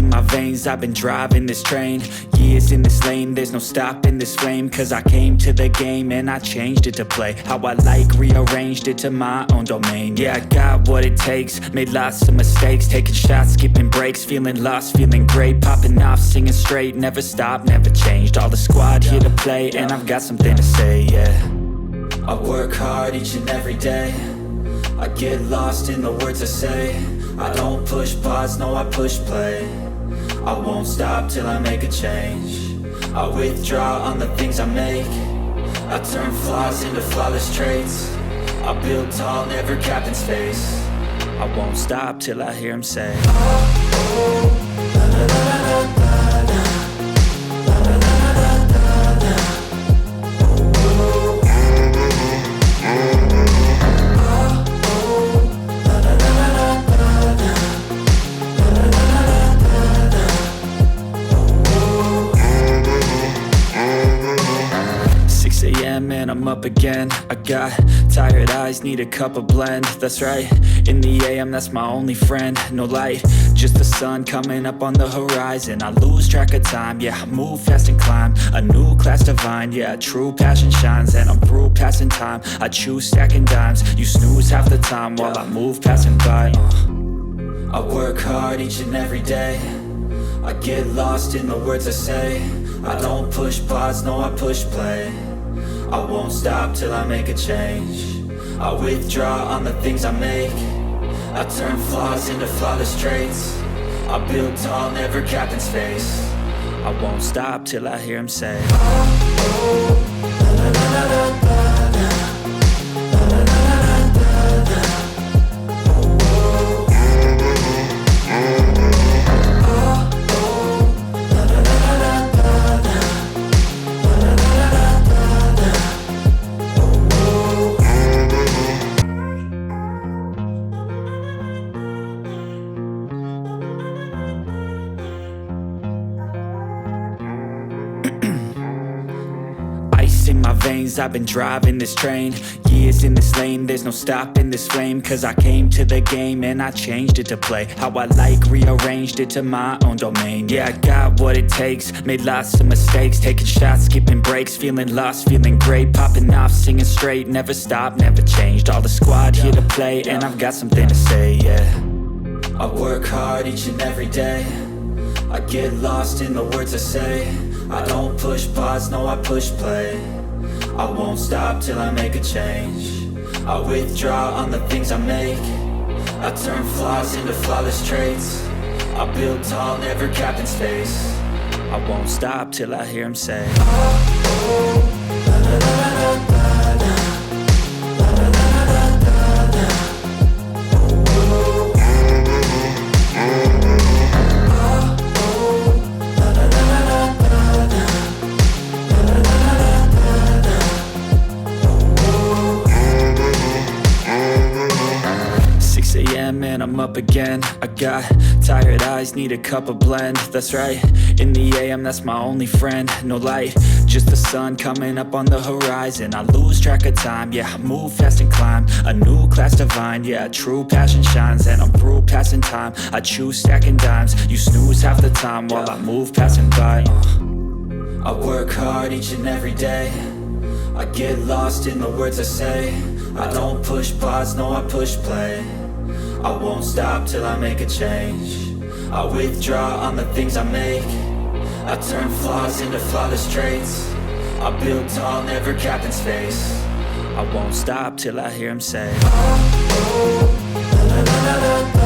in my veins, I've been driving this train. Years in this lane, there's no stopping this flame. Cause I came to the game and I changed it to play how I like, rearranged it to my own domain. Yeah, I got what it takes, made lots of mistakes, taking shots, skipping breaks, feeling lost, feeling great, popping off, singing straight, never stopped, never changed. All the squad here to play, and I've got something to say, yeah. I work hard each and every day, I get lost in the words I say. I don't push pause, no I push play. I won't stop till I make a change. I withdraw on the things I make. I turn flaws into flawless traits. I build tall, never capped in space. I won't stop till I hear him say, oh, oh, la, la, la, la, la, la. And I'm up again. I got tired eyes, need a cup of blend. That's right, in the AM, that's my only friend. No light, just the sun coming up on the horizon. I lose track of time, yeah, I move fast and climb a new class divine, yeah, true passion shines. And I'm through passing time, I choose stacking dimes. You snooze half the time while I move passing by. I work hard each and every day, I get lost in the words I say. I don't push pause, no I push play. I won't stop till I make a change. I withdraw on the things I make. I turn flaws into flawless traits. I build tall, never capped in space. I won't stop till I hear him say, oh, oh, la, la, la, la, la, la. In my veins, I've been driving this train. Years in this lane, there's no stopping this flame. Cause I came to the game and I changed it to play how I like, rearranged it to my own domain. Yeah, I got what it takes, made lots of mistakes, taking shots, skipping breaks, feeling lost, feeling great, popping off, singing straight, never stopped, never changed. All the squad here to play, and I've got something to say, yeah. I work hard each and every day, I get lost in the words I say. I don't push pause, no I push play. I won't stop till I make a change. I withdraw on the things I make. I turn flaws into flawless traits. I build tall, never capped in space. I won't stop till I hear him say, oh, oh, la, la, la, la, la, la. And I'm up again. I got tired eyes, need a cup of blend. That's right, in the AM, that's my only friend. No light, just the sun coming up on the horizon. I lose track of time, yeah, I move fast and climb a new class divine, yeah, true passion shines. And I'm through passing time, I choose stacking dimes. You snooze half the time while I move passing by. I work hard each and every day, I get lost in the words I say. I don't push pause, no I push play. I won't stop till I make a change. I withdraw on the things I make. I turn flaws into flawless traits. I build tall, never capped in space. I won't stop till I hear him say, oh, oh, la, la, la, la, la.